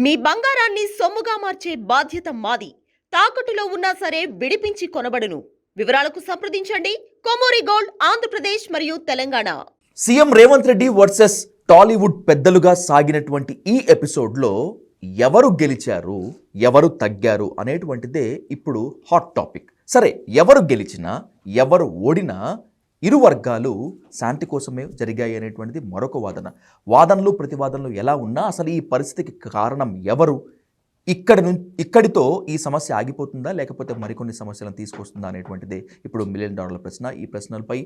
మీ బంగారాన్ని సొమ్ముగా మార్చే బాధ్యత మాది. తాకట్టులో ఉన్నా సరే విడిపించి కొనబడును. వివరాలకు సంప్రదించండి కొమూరి గోల్డ్, ఆంధ్రప్రదేశ్ మరియు తెలంగాణ. సీఎం రేవంత్ రెడ్డి వర్సెస్ టాలీవుడ్ పెద్దలుగా సాగినటువంటి ఈ ఎపిసోడ్లో ఎవరు గెలిచారు, ఎవరు తగ్గారు అనేటువంటిదే ఇప్పుడు హాట్ టాపిక్. సరే, ఎవరు గెలిచినా ఎవరు ఓడినా ఇరు వర్గాలు శాంతి కోసమే జరిగాయి అనేటువంటిది మరొక వాదన. వాదనలు ప్రతివాదనలు ఎలా ఉన్నా అసలు ఈ పరిస్థితికి కారణం ఎవరు, ఇక్కడితో ఈ సమస్య ఆగిపోతుందా లేకపోతే మరికొన్ని సమస్యలను తీసుకొస్తుందా అనేటువంటిదే ఇప్పుడు $1 మిలియన్ ప్రశ్న. ఈ ప్రశ్నలపై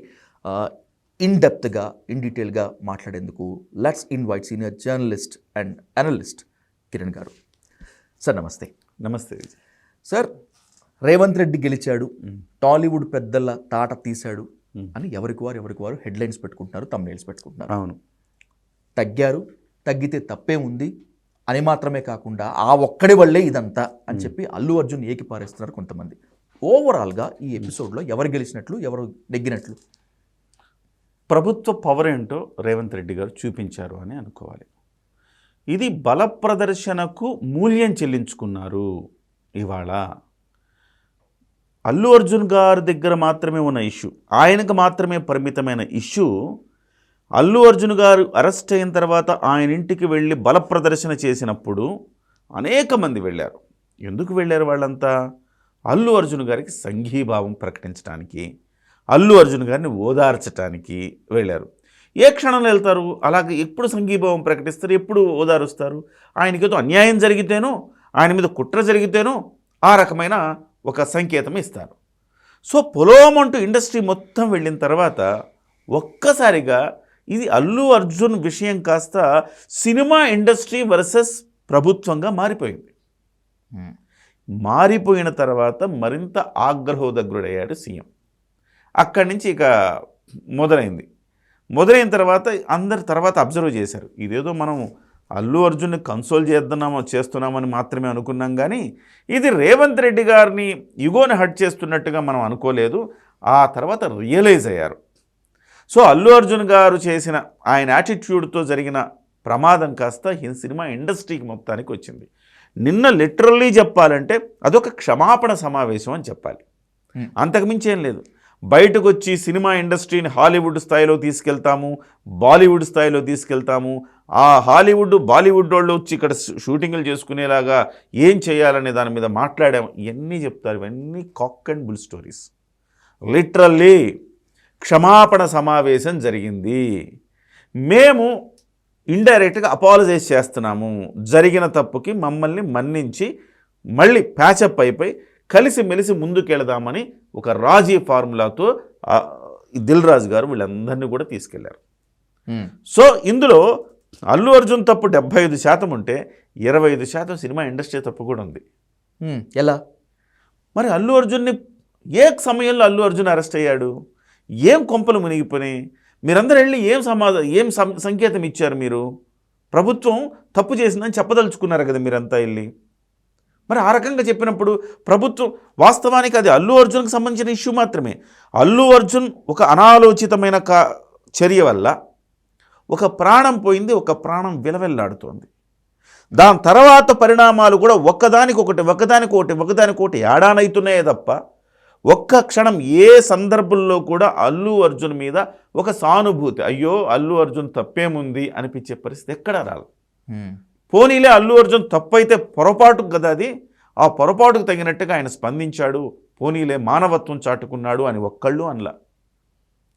ఇన్ డెప్త్గా, ఇన్ డీటెయిల్గా మాట్లాడేందుకు let's invite senior journalist and analyst Kiran గారు. సార్ నమస్తే. నమస్తే సార్, రేవంత్ రెడ్డి గెలిచాడు, టాలీవుడ్ పెద్దల తాట తీశాడు అని ఎవరికి వారు హెడ్లైన్స్ పెట్టుకుంటున్నారు, తమ్నెయిల్స్ పెట్టుకుంటున్నారు. అవును, తగ్గారు, తగ్గితే తప్పే ఉంది అని మాత్రమే కాకుండా ఆ ఒక్కడి వల్లే ఇదంతా అని చెప్పి అల్లు అర్జున్ ఏకిపారేస్తున్నారు కొంతమంది. ఓవరాల్గా ఈ ఎపిసోడ్లో ఎవరు గెలిచినట్లు, ఎవరు నెగ్గినట్లు? ప్రభుత్వ పవర్ ఏంటో రేవంత్ రెడ్డి గారు చూపించారు అని అనుకోవాలి. ఇది బల ప్రదర్శనకు మూల్యం చెల్లించుకున్నారు. ఇవాళ అల్లు అర్జున్ గారి దగ్గర మాత్రమే ఉన్న ఇష్యూ, ఆయనకు మాత్రమే పరిమితమైన ఇష్యూ. అల్లు అర్జున్ గారు అరెస్ట్ అయిన తర్వాత ఆయన ఇంటికి వెళ్ళి బల ప్రదర్శన చేసినప్పుడు అనేక మంది వెళ్ళారు. ఎందుకు వెళ్ళారు వాళ్ళంతా? అల్లు అర్జున్ గారికి సంఘీభావం ప్రకటించడానికి, అల్లు అర్జున్ గారిని ఓదార్చడానికి వెళ్ళారు. ఏ క్షణంలో వెళ్తారు? అలాగే ఎప్పుడు సంఘీభావం ప్రకటిస్తారు, ఎప్పుడు ఓదారుస్తారు? ఆయనకేదో అన్యాయం జరిగితేనో, ఆయన మీద కుట్ర జరిగితేనో ఆ రకమైన ఒక సంకేతం ఇస్తారు. సో పొలోమంటూ ఇండస్ట్రీ మొత్తం వెళ్ళిన తర్వాత ఒక్కసారిగా ఇది అల్లు అర్జున్ విషయం కాస్త సినిమా ఇండస్ట్రీ వర్సెస్ ప్రభుత్వంగా మారిపోయింది. మారిపోయిన తర్వాత మరింత ఆగ్రహోదగ్రుడయ్యాడు సీఎం. అక్కడి నుంచి ఇక మొదలైన తర్వాత అందరి తర్వాత అబ్జర్వ్ చేశారు. ఇదేదో మనం అల్లు అర్జున్ని కన్సోల్ చేస్తున్నామని మాత్రమే అనుకున్నాం, కానీ ఇది రేవంత్ రెడ్డి గారిని ఇగోని హర్ట్ చేస్తున్నట్టుగా మనం అనుకోలేదు. ఆ తర్వాత రియలైజ్ అయ్యారు. సో అల్లు అర్జున్ గారు చేసిన ఆయన యాటిట్యూడ్తో జరిగిన ప్రమాదం కాస్త ఈ సినిమా ఇండస్ట్రీకి మొత్తానికి వచ్చింది. నిన్న లిటరల్లీ చెప్పాలంటే అదొక క్షమాపణ సమావేశం అని చెప్పాలి, అంతకుమించి ఏం లేదు. బయటకు వచ్చి సినిమా ఇండస్ట్రీని హాలీవుడ్ స్థాయిలో తీసుకెళ్తాము, బాలీవుడ్ స్థాయిలో తీసుకెళ్తాము, ఆ హాలీవుడ్ బాలీవుడ్ వాళ్ళు వచ్చి ఇక్కడ షూటింగ్లు చేసుకునేలాగా ఏం చేయాలనే దాని మీద మాట్లాడాము, ఇవన్నీ చెప్తారు. ఇవన్నీ cock and bull stories. Literally క్షమాపణ సమావేశం జరిగింది. మేము ఇండైరెక్ట్గా అపాలజైజ్ చేస్తున్నాము, జరిగిన తప్పుకి మమ్మల్ని మన్నించి మళ్ళీ ప్యాచప్ అయిపోయి కలిసిమెలిసి ముందుకెళదామని ఒక రాజీ ఫార్ములాతో దిల్ రాజు గారు వీళ్ళందరినీ కూడా తీసుకెళ్లారు. సో ఇందులో అల్లు అర్జున్ తప్పు 75% ఉంటే 25% సినిమా ఇండస్ట్రీ తప్పు కూడా ఉంది. ఎలా మరి అల్లు అర్జున్ని ఏ సమయంలో అల్లు అర్జున్ అరెస్ట్ అయ్యాడు? ఏం కొంపలు మునిగిపోయినాయి? మీరందరూ వెళ్ళి ఏం సంకేతం ఇచ్చారు? మీరు ప్రభుత్వం తప్పు చేసిందని చెప్పదలుచుకున్నారు కదా మీరంతా వెళ్ళి. మరి ఆ రకంగా చెప్పినప్పుడు ప్రభుత్వం వాస్తవానికి అది అల్లు అర్జున్కి సంబంధించిన ఇష్యూ మాత్రమే. అల్లు అర్జున్ ఒక అనాలోచితమైన చర్య వల్ల ఒక ప్రాణం పోయింది, ఒక ప్రాణం విలవెల్లాడుతోంది. దాని తర్వాత పరిణామాలు కూడా ఒకదానికొకటి ఏడానవుతున్నాయే తప్ప ఒక్క క్షణం ఏ సందర్భంలో కూడా అల్లు అర్జున్ మీద ఒక సానుభూతి, అయ్యో అల్లు అర్జున్ తప్పేముంది అనిపించే పరిస్థితి ఎక్కడా రాదు. పోనీలే అల్లు అర్జున్ తప్పైతే పొరపాటుకు కదా అది, ఆ పొరపాటుకు తగినట్టుగా ఆయన స్పందించాడు, పోనీలే మానవత్వం చాటుకున్నాడు అని ఒక్కళ్ళు అనలా.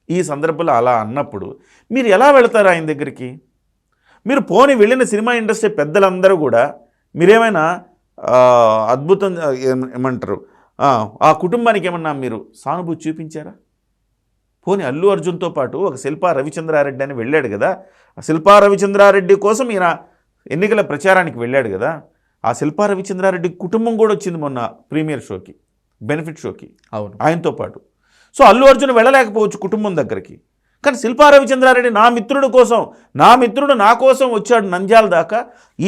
ఈ సందర్భంలో అలా అన్నప్పుడు మీరు ఎలా వెళతారు ఆయన దగ్గరికి? మీరు పోనీ వెళ్ళిన సినిమా ఇండస్ట్రీ పెద్దలందరూ కూడా మీరేమైనా అద్భుతం ఏమంటారు, ఆ కుటుంబానికి ఏమన్నా మీరు సానుభూతి చూపించారా? పోనీ అల్లు అర్జున్తో పాటు ఒక శిల్పా రవిచంద్రారెడ్డి అని వెళ్ళాడు కదా, ఆ శిల్పా రవిచంద్రారెడ్డి కోసం ఈయన ఎన్నికల ప్రచారానికి వెళ్ళాడు కదా, ఆ శిల్పా రవిచంద్రారెడ్డి కుటుంబం కూడా వచ్చింది మొన్న ప్రీమియర్ షోకి, బెనిఫిట్ షోకి. అవును, ఆయనతో పాటు. సో అల్లు అర్జున్ వెళ్ళలేకపోవచ్చు కుటుంబం దగ్గరికి, కానీ శిల్పా రవిచంద్రారెడ్డి నా మిత్రుడు నా కోసం వచ్చాడు నంద్యాల దాకా.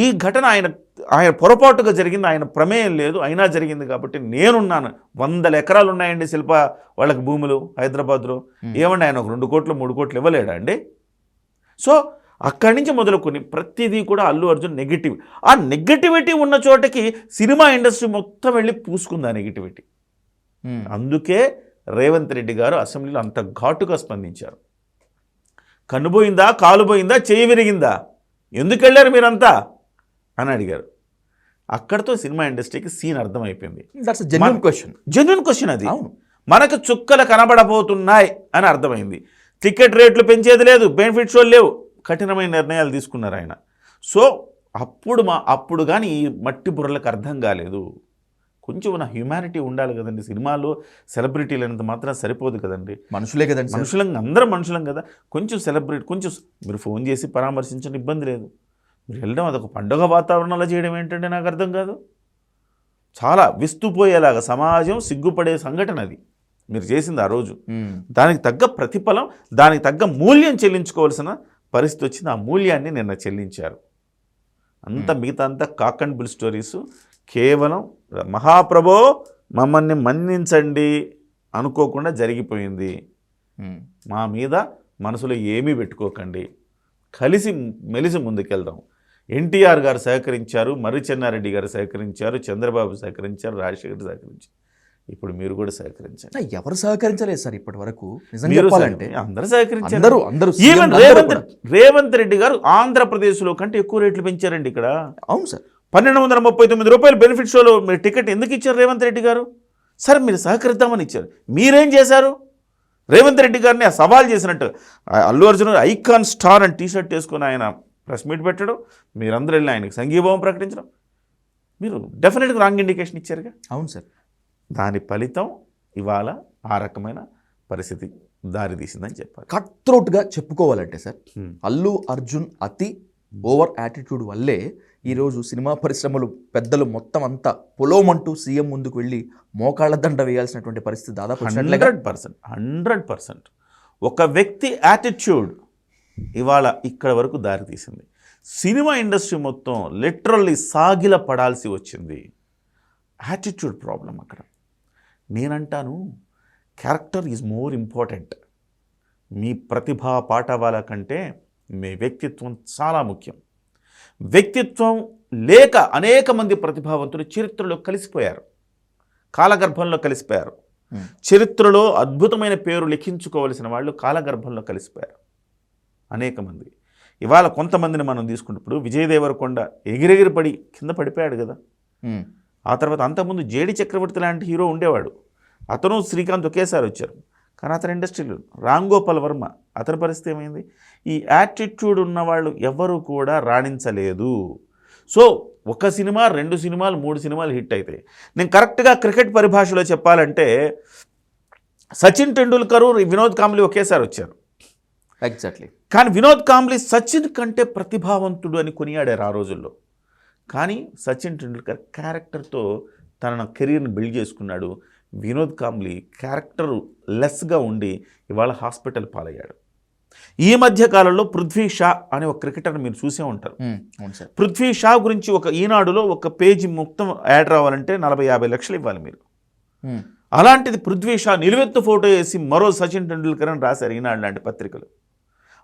ఈ ఘటన ఆయన పొరపాటుగా జరిగింది, ఆయన ప్రమేయం లేదు, అయినా జరిగింది కాబట్టి నేనున్నాను. 100 ఎకరాలు ఉన్నాయండి శిల్పా వాళ్ళకి భూములు హైదరాబాద్లో. ఏమండి ఆయన ఒక 2 కోట్లు 3 కోట్లు ఇవ్వలేడా అండి? సో అక్కడి నుంచి మొదలుకొని ప్రతిదీ కూడా అల్లు అర్జున్ నెగిటివ్. ఆ నెగిటివిటీ ఉన్న చోటకి సినిమా ఇండస్ట్రీ మొత్తం వెళ్ళి పూసుకుంది ఆ నెగిటివిటీ. అందుకే రేవంత్ రెడ్డి గారు అసెంబ్లీలో అంత ఘాటుగా స్పందించారు. కన్నుపోయిందా, కాలు పోయిందా, చేయి విరిగిందా, ఎందుకు వెళ్ళారు మీరంతా అని అడిగారు. అక్కడితో సినిమా ఇండస్ట్రీకి సీన్ అర్థమైపోయింది. That's genuine question. Genuine question అది. మనకు చుక్కలు కనబడబోతున్నాయి అని అర్థమైంది. టికెట్ రేట్లు పెంచేది లేదు, బెనిఫిట్ షోలు లేవు, కఠినమైన నిర్ణయాలు తీసుకున్నారు ఆయన. సో అప్పుడు కానీ ఈ మట్టి బుర్రలకు అర్థం కాలేదు. కొంచెం నా హ్యూమానిటీ ఉండాలి కదండి. సినిమాలో సెలబ్రిటీలు అనేంత మాత్రం సరిపోదు కదండి. మనుషులే కదండి, మనుషులం, అందరం మనుషులం కదా. కొంచెం సెలబ్రిటీ, కొంచెం మీరు ఫోన్ చేసి పరామర్శించండి, ఇబ్బంది లేదు. మీరు వెళ్ళడం అదొక పండుగ వాతావరణంలో చేయడం ఏంటంటే నాకు అర్థం కాదు. చాలా విస్తుపోయేలాగా సమాజం సిగ్గుపడే సంఘటన అది మీరు చేసింది ఆ రోజు. దానికి తగ్గ ప్రతిఫలం, దానికి తగ్గ మూల్యం చెల్లించుకోవాల్సిన పరిస్థితి వచ్చింది. ఆ మూల్యాన్ని నిన్న చెల్లించారు. మిగతా అంతా కాక్ అండ్ బుల్ స్టోరీస్. కేవలం మహాప్రభో మమ్మల్ని మన్నించండి అనుకోకుండా జరిగిపోయింది. మా మీద మనసులో ఏమీ పెట్టుకోకండి, కలిసి మెలిసి ముందుకెళ్దాం. ఎన్టీఆర్ గారు సహకరించారు, మర్రి చెన్నారెడ్డి గారు సహకరించారు, చంద్రబాబు సహకరించారు, రాజశేఖర్ సహకరించారు. ఇప్పుడు మీరు కూడా సహకరించండి. ఎవరు సహకరించలేదు సార్ ఇప్పటి వరకు? అందరూ సహకరించారు. ఈవెన్ రేవంత్ రెడ్డి గారు ఆంధ్రప్రదేశ్లో కంటే ఎక్కువ రేట్లు పెంచారండి ఇక్కడ. అవును సార్, 1239 రూపాయలు బెనిఫిట్ షోలో మీరు టికెట్ ఎందుకు ఇచ్చారు రేవంత్ రెడ్డి గారు? సరే మీరు సహకరిద్దామని ఇచ్చారు, మీరేం చేశారు? రేవంత్ రెడ్డి గారిని ఆ సవాల్ చేసినట్టు అల్లు అర్జున్ ఐకాన్ స్టార్ అని టీషర్ట్ వేసుకొని ఆయన ప్రెస్ మీట్ పెట్టడం, మీరందరూ వెళ్ళి ఆయనకి సంఘీభావం ప్రకటించడం, మీరు డెఫినెట్గా రాంగ్ ఇండికేషన్ ఇచ్చారుగా. అవును సార్. దాని ఫలితం ఇవాళ ఆ రకమైన పరిస్థితి దారితీసిందని చెప్పాలి. కట్ త్రోట్గా చెప్పుకోవాలంటే సార్, అల్లు అర్జున్ అతి ఓవర్ యాటిట్యూడ్ వల్లే ఈరోజు సినిమా పరిశ్రమలు పెద్దలు మొత్తం అంతా పొలోమంటూ సీఎం ముందుకు వెళ్ళి మోకాళ్ళ దండ వేయాల్సినటువంటి పరిస్థితి దాదాపు 100%. ఒక వ్యక్తి యాటిట్యూడ్ ఇవాళ ఇక్కడ వరకు దారితీసింది. సినిమా ఇండస్ట్రీ మొత్తం లిటరల్లీ సాగిల పడాల్సి వచ్చింది. యాటిట్యూడ్ ప్రాబ్లం అక్కడ. నేనంటాను క్యారెక్టర్ ఈజ్ మోర్ ఇంపార్టెంట్. మీ ప్రతిభా పాఠవాల కంటే మీ వ్యక్తిత్వం చాలా ముఖ్యం. వ్యక్తిత్వం లేక అనేక మంది ప్రతిభావంతులు చరిత్రలో కలిసిపోయారు, కాలగర్భంలో కలిసిపోయారు. చరిత్రలో అద్భుతమైన పేరు లిఖించుకోవలసిన వాళ్ళు కాలగర్భంలో కలిసిపోయారు అనేక మంది. ఇవాళ కొంతమందిని మనం తీసుకుంటప్పుడు విజయ్ దేవరకొండ ఎగిరెగిరి పడి కింద పడిపోయాడు కదా. ఆ తర్వాత అంతకుముందు జేడి చక్రవర్తి లాంటి హీరో ఉండేవాడు, అతను శ్రీకాంత్ ఒకేసారి వచ్చారు, కానీ అతని ఇండస్ట్రీలో రామ్ గోపాల్ వర్మ, అతని పరిస్థితి ఏమైంది? ఈ యాటిట్యూడ్ ఉన్నవాళ్ళు ఎవరు కూడా రాణించలేదు. సో ఒక సినిమా, 2 సినిమాలు, 3 సినిమాలు హిట్ అవుతాయి. నేను కరెక్ట్గా క్రికెట్ పరిభాషలో చెప్పాలంటే సచిన్ టెండూల్కర్, వినోద్ కాంబ్లీ ఒకేసారి వచ్చారు. ఎగ్జాక్ట్లీ. కానీ వినోద్ కాంబ్లీ సచిన్ కంటే ప్రతిభావంతుడు అని కొనియాడారు ఆ రోజుల్లో. కానీ సచిన్ టెండూల్కర్ క్యారెక్టర్తో తన కెరీర్ని బిల్డ్ చేసుకున్నాడు. వినోద్ కాంబ్లీ క్యారెక్టర్ లెస్గా ఉండి ఇవాళ హాస్పిటల్ పాలయ్యాడు. ఈ మధ్య కాలంలో పృథ్వీ షా అనే ఒక క్రికెటర్ని మీరు చూసే ఉంటారు. పృథ్వీ షా గురించి ఒక ఈనాడులో ఒక పేజీ మొత్తం యాడ్ రావాలంటే 40-50 లక్షలు ఇవ్వాలి మీరు. అలాంటిది పృథ్వీ షా నిలువెత్తు ఫోటో వేసి మరో సచిన్ టెండూల్కర్ అని రాశారు ఈనాడు లాంటి పత్రికలు.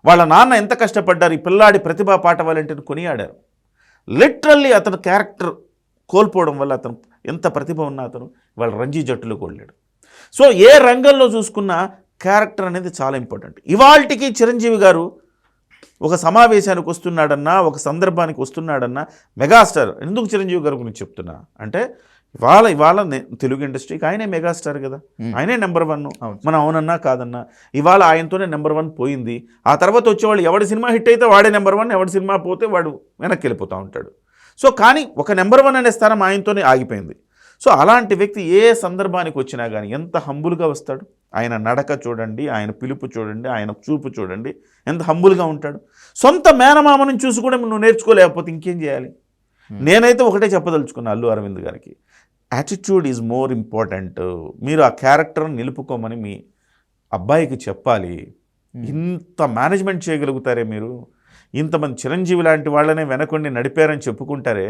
వాళ్ళ నాన్న ఎంత కష్టపడ్డారు, ఈ పిల్లాడి ప్రతిభా పాఠవాలంటే కొనియాడారు. లిటరల్లీ అతను క్యారెక్టర్ కోల్పోవడం వల్ల అతను ఎంత ప్రతిభ ఉన్నా అతను వాళ్ళ రంజీ జట్టులోకి వెళ్ళాడు. సో ఏ రంగంలో చూసుకున్నా క్యారెక్టర్ అనేది చాలా ఇంపార్టెంట్. ఇవాల్టికి చిరంజీవి గారు ఒక సమావేశానికి వస్తున్నాడన్నా, ఒక సందర్భానికి వస్తున్నాడన్నా, మెగాస్టార్. ఎందుకు చిరంజీవి గారి గురించి చెప్తున్నా అంటే ఇవాళ తెలుగు ఇండస్ట్రీకి ఆయనే మెగాస్టార్ కదా, ఆయనే నెంబర్ 1. మనం అవునన్నా కాదన్నా ఇవాళ ఆయనతోనే నెంబర్ 1 పోయింది. ఆ తర్వాత వచ్చేవాళ్ళు ఎవడి సినిమా హిట్ అయితే వాడే నెంబర్ 1, ఎవడి సినిమా పోతే వాడు వెనక్కి వెళ్ళిపోతూ ఉంటాడు. సో కానీ ఒక నెంబర్ 1 అనే స్థానం ఆయనతోనే ఆగిపోయింది. సో అలాంటి వ్యక్తి ఏ సందర్భానికి వచ్చినా కానీ ఎంత హంబుల్గా వస్తాడు. ఆయన నడక చూడండి, ఆయన పిలుపు చూడండి, ఆయన చూపు చూడండి, ఎంత హంబుల్గా ఉంటాడు. సొంత మేనమామని చూసి కూడా నువ్వు నేర్చుకోలేకపోతే ఇంకేం చేయాలి? నేనైతే ఒకటే చెప్పదలుచుకున్నా అల్లు అరవింద్ గారికి, యాటిట్యూడ్ ఈజ్ మోర్ ఇంపార్టెంట్. మీరు ఆ క్యారెక్టర్ని నిలుపుకోమని మీ అబ్బాయికి చెప్పాలి. ఇంత మేనేజ్మెంట్ చేయగలుగుతారే మీరు? ఇంతమంది చిరంజీవి లాంటి వాళ్ళనే వెనకొండి నడిపారని చెప్పుకుంటారే.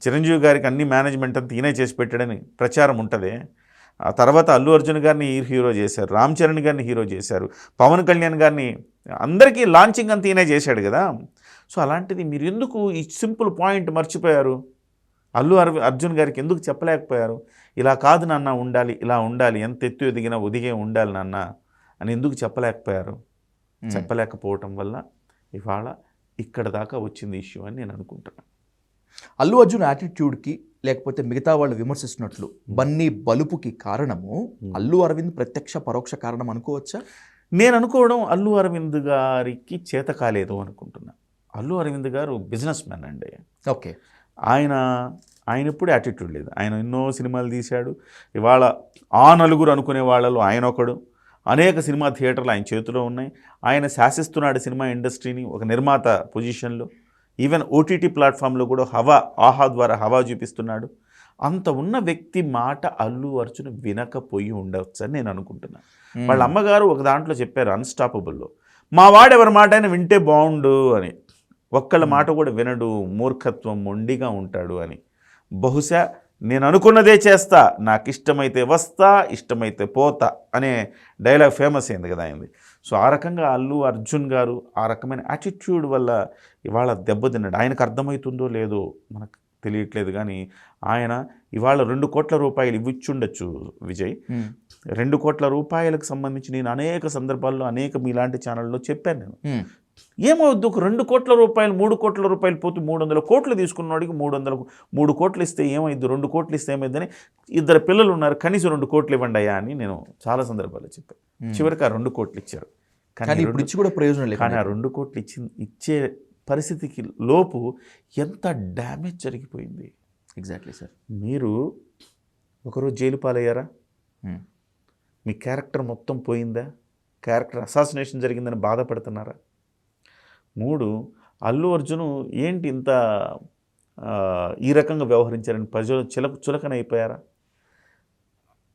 చిరంజీవి గారికి అన్ని మేనేజ్మెంట్ అంతా ఈయనే చేసి పెట్టాడని ప్రచారం ఉంటుంది. ఆ తర్వాత అల్లు అర్జున్ గారిని హీరో చేశారు, రామ్ చరణ్ గారిని హీరో చేశారు, పవన్ కళ్యాణ్ గారిని, అందరికీ లాంచింగ్ అంతా ఈయనే చేశాడు కదా. సో అలాంటిది మీరు ఎందుకు ఈ సింపుల్ పాయింట్ మర్చిపోయారు? అర్జున్ గారికి ఎందుకు చెప్పలేకపోయారు? ఇలా కాదు నాన్న ఉండాలి, ఇలా ఉండాలి, ఎంత ఎత్తు ఎదిగినా ఒదిగే ఉండాలి నాన్న అని ఎందుకు చెప్పలేకపోయారు? చెప్పలేకపోవటం వల్ల ఇవాళ ఇక్కడ దాకా వచ్చింది ఇష్యూ అని నేను అనుకుంటున్నాను. అల్లు అర్జున్ యాటిట్యూడ్కి లేకపోతే మిగతా వాళ్ళు విమర్శిస్తున్నట్లు బన్నీ బలుపుకి కారణము అల్లు అరవింద్ ప్రత్యక్ష పరోక్ష కారణం అనుకోవచ్చా? నేను అనుకోవడం అల్లు అరవింద్ గారికి చేత కాలేదు అనుకుంటున్నా. అల్లు అరవింద్ గారు బిజినెస్ మ్యాన్ అండి. ఓకే, ఆయన ఎప్పుడు యాటిట్యూడ్ లేదు. ఆయన ఎన్నో సినిమాలు తీశాడు. ఇవాళ ఆ నలుగురు అనుకునే వాళ్ళలో ఆయన ఒకడు. అనేక సినిమా థియేటర్లు ఆయన చేతిలో ఉన్నాయి. ఆయన శాసిస్తున్నాడు సినిమా ఇండస్ట్రీని ఒక నిర్మాత పొజిషన్లో. ఈవెన్ ఓటీటీ ప్లాట్ఫామ్లో కూడా ఆహా ద్వారా హవా చూపిస్తున్నాడు. అంత ఉన్న వ్యక్తి మాట అల్లు అర్జున్ వినకపోయి ఉండవచ్చు అని నేను అనుకుంటున్నాను. వాళ్ళ అమ్మగారు ఒక దాంట్లో చెప్పారు అన్స్టాపబుల్లో, మా వాడెవరి మాట అయినా వింటే బాగుండు అని. ఒక్కళ్ళ మాట కూడా వినడు, మూర్ఖత్వం మొండిగా ఉంటాడు అని. బహుశా నేను అనుకున్నదే చేస్తా, నాకు ఇష్టమైతే వస్తా, ఇష్టమైతే పోతా అనే డైలాగ్ ఫేమస్ అయింది కదా ఆయనది. సో ఆ రకంగా అల్లు అర్జున్ గారు ఆ రకమైన యాటిట్యూడ్ వల్ల ఇవాళ దెబ్బతిన్నాడు. ఆయనకు అర్థమవుతుందో లేదో మనకు తెలియట్లేదు, కానీ ఆయన ఇవాళ 2 కోట్ల రూపాయలు ఇవ్వచ్చుండొచ్చు విజయ్. 2 కోట్ల రూపాయలకు సంబంధించి నేను అనేక సందర్భాల్లో మీలాంటి ఛానల్లో చెప్పాను నేను. ఏమవుద్దు, ఒక 2 కోట్ల రూపాయలు 3 కోట్ల రూపాయలు పోతే 300 కోట్లు తీసుకున్నవాడికి 3 కోట్లు ఇస్తే ఏమైద్దు, 2 కోట్లు ఇస్తే ఏమైద్దని, 2 పిల్లలు ఉన్నారు, కనీసం 2 కోట్లు ఇవ్వండి అయ్యా అని నేను చాలా సందర్భాల్లో చెప్పాను. చివరికి ఆ 2 కోట్లు ఇచ్చారు. కానీ ఇప్పుడు ఇచ్చి కూడా ప్రయోజనం లేదు. కానీ ఆ 2 కోట్లు ఇచ్చే పరిస్థితికి లోపు ఎంత డ్యామేజ్ జరిగిపోయింది. Exactly sir. మీరు ఒకరోజు జైలు పాలయ్యారా? మీ క్యారెక్టర్ మొత్తం పోయిందా? క్యారెక్టర్ అసాసినేషన్ జరిగిందని బాధపడుతున్నారా? 3, అల్లు అర్జున్ ఏంటి ఇంత ఈ రకంగా వ్యవహరించారని ప్రజలు చులకనైపోయారా?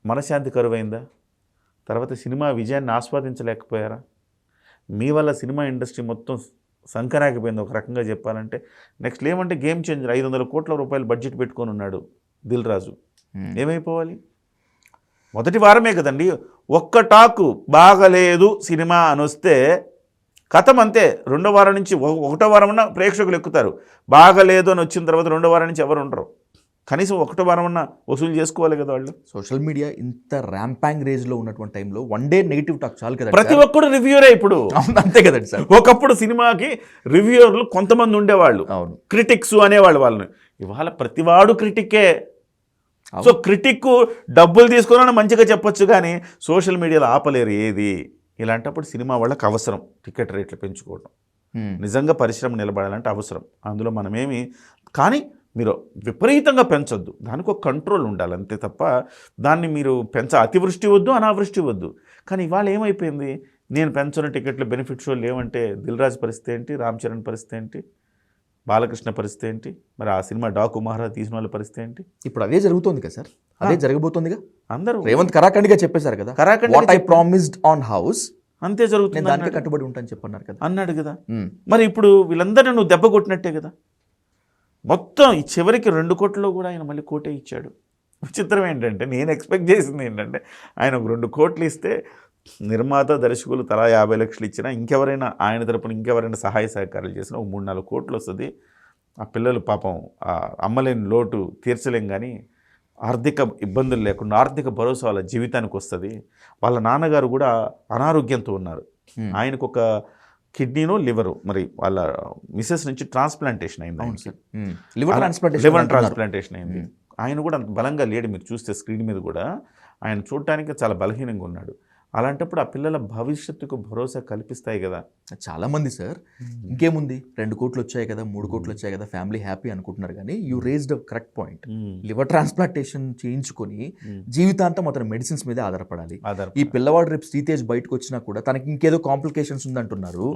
మనశ్శాంతి కరువైందా? తర్వాత సినిమా విజయాన్ని ఆస్వాదించలేకపోయారా? మీ వల్ల సినిమా ఇండస్ట్రీ మొత్తం సంకరాకపోయింది ఒక రకంగా చెప్పాలంటే. నెక్స్ట్ ఏమంటే గేమ్ చేంజర్, 500 కోట్ల రూపాయలు బడ్జెట్ పెట్టుకొని ఉన్నాడు దిల్ రాజు. ఏమైపోవాలి? మొదటి వారమే కదండి ఒక్క టాకు బాగలేదు సినిమా అని వస్తే కథం అంతే. 2వ వారం నుంచి 1వ వారం ప్రేక్షకులు ఎక్కుతారు. బాగలేదు అని వచ్చిన తర్వాత 2వ వారం నుంచి ఎవరు ఉండరు. కనీసం 1వ వారం వసూలు చేసుకోవాలి కదా వాళ్ళు. సోషల్ మీడియా ఇంత ర్యాంపాంగ్ రేజ్లో ఉన్నటువంటి టైంలో 1 డే నెగిటివ్ టాక్ చాలు కదా. ప్రతి ఒక్కడు రివ్యూరే ఇప్పుడు. అంతే కదండి సార్. ఒకప్పుడు సినిమాకి రివ్యూవర్లు కొంతమంది ఉండేవాళ్ళు, అవును, క్రిటిక్స్ అనేవాళ్ళు వాళ్ళని. ఇవాళ ప్రతివాడు క్రిటికే. సో క్రిటిక్ డబ్బులు తీసుకున్నా మంచిగా చెప్పొచ్చు, కానీ సోషల్ మీడియాలో ఆపలేరు ఏది. ఇలాంటప్పుడు సినిమా వాళ్ళకి అవసరం టికెట్ రేట్లు పెంచుకోవడం. నిజంగా పరిశ్రమ నిలబడాలంటే అవసరం. అందులో మనమేమి, కానీ మీరు విపరీతంగా పెంచొద్దు, దానికి ఒక కంట్రోల్ ఉండాలి అంతే తప్ప దాన్ని మీరు అతివృష్టి వద్దు, అనావృష్టి వద్దు. కానీ ఇవాళ ఏమైపోయింది, నేను పెంచున్న టికెట్లు బెనిఫిట్ షోలు లేవంటే దిల్ రాజు పరిస్థితి ఏంటి, రామ్ చరణ్ పరిస్థితి ఏంటి, బాలకృష్ణ పరిస్థితి ఏంటి, మరి ఆ సినిమా డాకు మహారాజ్ తీసిన వాళ్ళ పరిస్థితి ఏంటి? ఇప్పుడు అదే జరుగుతుంది కదా సార్, అదే జరగబోతుందిగా. అందరూ రేవంత్ కరాఖండిగా చెప్పేశారు కదా, what I promised on house అంతే జరుగుతుంది, దానికి కట్టుబడి ఉంటాను చెప్పన్నారు కదా అన్నాడు కదా. మరి ఇప్పుడు వీళ్ళందరినీ నువ్వు దెబ్బ కొట్టినట్టే కదా. మొత్తం ఈ చివరికి 2 కోట్లలో కూడా ఆయన మళ్ళీ కోటే ఇచ్చాడు. విచిత్రం ఏంటంటే, నేను ఎక్స్పెక్ట్ చేసింది ఏంటంటే ఆయన ఒక 2 కోట్లు ఇస్తే నిర్మాత దర్శకులు తలా 50 లక్షలు ఇచ్చినా, ఇంకెవరైనా ఆయన తరపున ఇంకెవరైనా సహాయ సహకారాలు చేసినా ఒక 3-4 కోట్లు వస్తుంది. ఆ పిల్లలు పాపం అమ్మలేని లోటు తీర్చలేం, కానీ ఆర్థిక ఇబ్బందులు లేకుండా ఆర్థిక భరోసా వాళ్ళ జీవితానికి వస్తుంది. వాళ్ళ నాన్నగారు కూడా అనారోగ్యంతో ఉన్నారు. ఆయనకు ఒక కిడ్నీనో లివరు, మరి వాళ్ళ మిసెస్ నుంచి ట్రాన్స్ప్లాంటేషన్ అయింది. లివర్ ట్రాన్స్ప్లాంటేషన్ అయింది. ఆయన కూడా అంత బలంగా లేడు. మీరు చూస్తే స్క్రీన్ మీద కూడా ఆయన చూడటానికి చాలా బలహీనంగా ఉన్నాడు. అలాంటప్పుడు ఆ పిల్లల భవిష్యత్తుకు భరోసా కల్పిస్తాయి కదా. చాలామంది సార్ ఇంకేముంది 2 కోట్లు వచ్చాయి కదా, 3 కోట్లు వచ్చాయి కదా, ఫ్యామిలీ హ్యాపీ అనుకుంటున్నారు. కానీ you raised a correct point. Liver transplantation చేయించుకొని జీవితాంతం అతను మెడిసిన్స్ మీదే ఆధారపడాలి. ఈ పిల్లవాడు రేపు శ్రీతేజ్ బయటకు వచ్చినా కూడా తనకి ఇంకేదో కాంప్లికేషన్స్ ఉందంటున్నారు.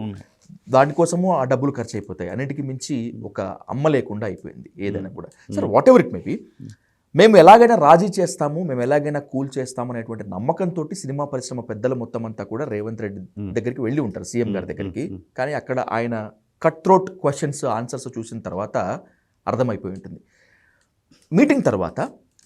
దానికోసము ఆ డబ్బులు ఖర్చు అయిపోతాయి. అన్నిటికీ మించి ఒక అమ్మ లేకుండా అయిపోయింది ఏదైనా కూడా. Sir what ever it maybe, మేము ఎలాగైనా రాజీ చేస్తాము, మేము ఎలాగైనా కూల్ చేస్తాము అనేటువంటి నమ్మకంతో సినిమా పరిశ్రమ పెద్దల మొత్తం అంతా కూడా రేవంత్ రెడ్డి దగ్గరికి వెళ్ళి ఉంటారు, సీఎం గారి దగ్గరికి. కానీ అక్కడ ఆయన కట్ థ్రోట్ క్వశ్చన్స్ ఆన్సర్స్ చూసిన తర్వాత అర్థమైపోయి ఉంటుంది. మీటింగ్ తర్వాత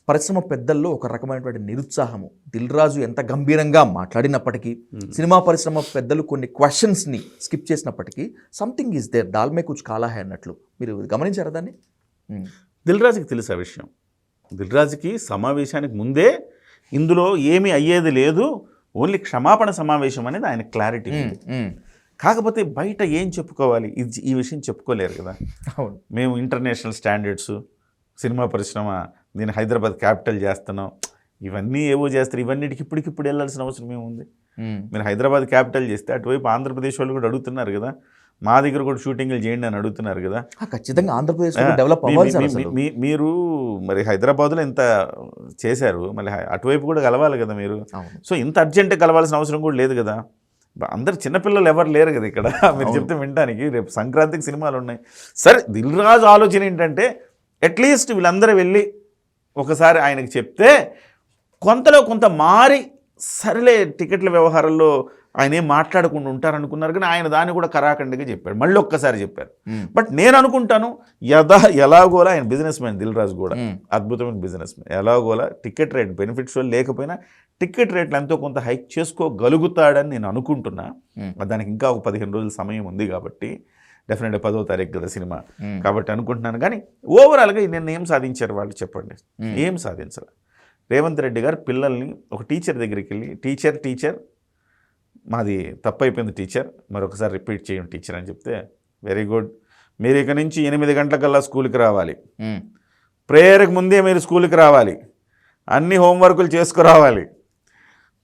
పరిశ్రమ పెద్దల్లో ఒక రకమైనటువంటి నిరుత్సాహము. దిల్ రాజు ఎంత గంభీరంగా మాట్లాడినప్పటికీ, సినిమా పరిశ్రమ పెద్దలు కొన్ని క్వశ్చన్స్ని స్కిప్ చేసినప్పటికీ సంథింగ్ ఈజ్ దేర్, దాల్మే కుచ్ కాలా హై అన్నట్లు. మీరు గమనించారా దాన్ని? దిల్ రాజుకి తెలుసు ఆ విషయం. దిల్ రాజుకి సమావేశానికి ముందే ఇందులో ఏమీ అయ్యేది లేదు, ఓన్లీ క్షమాపణ సమావేశం అనేది ఆయన క్లారిటీ ఉంది. కాకపోతే బయట ఏం చెప్పుకోవాలి, ఈ విషయం చెప్పుకోలేరు కదా. అవును, మేము ఇంటర్నేషనల్ స్టాండర్డ్స్, సినిమా పరిశ్రమ, నేను హైదరాబాద్ క్యాపిటల్ చేస్తున్నాం, ఇవన్నీ ఏవో చేస్తారు. ఇవన్నిటికి ఇప్పటికిప్పుడు వెళ్ళాల్సిన అవసరం ఏముంది? మీరు హైదరాబాద్ క్యాపిటల్ చేస్తే అటువైపు ఆంధ్రప్రదేశ్ వాళ్ళు కూడా అడుగుతున్నారు కదా, మా దగ్గర కూడా షూటింగ్లు చేయండి అని అడుగుతున్నారు కదా. ఖచ్చితంగా ఆంధ్రప్రదేశ్ డెవలప్ అవ్వాలి. మీరు మరి హైదరాబాద్లో ఇంత చేశారు, మళ్ళీ అటువైపు కూడా కలవాలి కదా మీరు. సో ఇంత అర్జెంట్ కలవాల్సిన అవసరం కూడా లేదు కదా. అందరు చిన్నపిల్లలు ఎవరు లేరు కదా ఇక్కడ, మీరు చెప్తే వినడానికి. రేపు సంక్రాంతికి సినిమాలు ఉన్నాయి. సరే, దిల్ రాజు ఆలోచన ఏంటంటే అట్లీస్ట్ వీళ్ళందరూ వెళ్ళి ఒకసారి ఆయనకి చెప్తే కొంతలో కొంత మారి, సరేలే టికెట్ల వ్యవహారంలో ఆయన ఏం మాట్లాడకుండా ఉంటారనుకున్నారు. కానీ ఆయన దాన్ని కూడా కరాఖండిగా చెప్పాడు, మళ్ళీ ఒక్కసారి చెప్పారు. బట్ నేను అనుకుంటాను ఎలాగోలా ఆయన బిజినెస్ మ్యాన్, దిల్ రాజు కూడా అద్భుతమైన బిజినెస్ మ్యాన్. ఎలాగోలా టికెట్ రేట్ బెనిఫిట్స్ లేకపోయినా టికెట్ రేట్లు ఎంతో కొంత హైక్ చేసుకోగలుగుతాడని నేను అనుకుంటున్నా. దానికి ఇంకా ఒక 15 రోజుల సమయం ఉంది కాబట్టి, డెఫినెట్గా 10వ తారీఖు కదా సినిమా కాబట్టి అనుకుంటున్నాను. కానీ ఓవరాల్గా నిన్న ఏం సాధించారు వాళ్ళు చెప్పండి? ఏం సాధించారు? రేవంత్ రెడ్డి గారు పిల్లల్ని ఒక టీచర్ దగ్గరికి వెళ్ళి, టీచర్ మాది తప్పైపోయింది టీచర్, మరొకసారి రిపీట్ చేయండి టీచర్ అని చెప్తే, వెరీ గుడ్, మీరు ఇక నుంచి 8 గంటలకల్లా స్కూల్కి రావాలి, ప్రేయర్కి ముందే మీరు స్కూల్కి రావాలి, అన్ని హోంవర్కులు చేసుకురావాలి,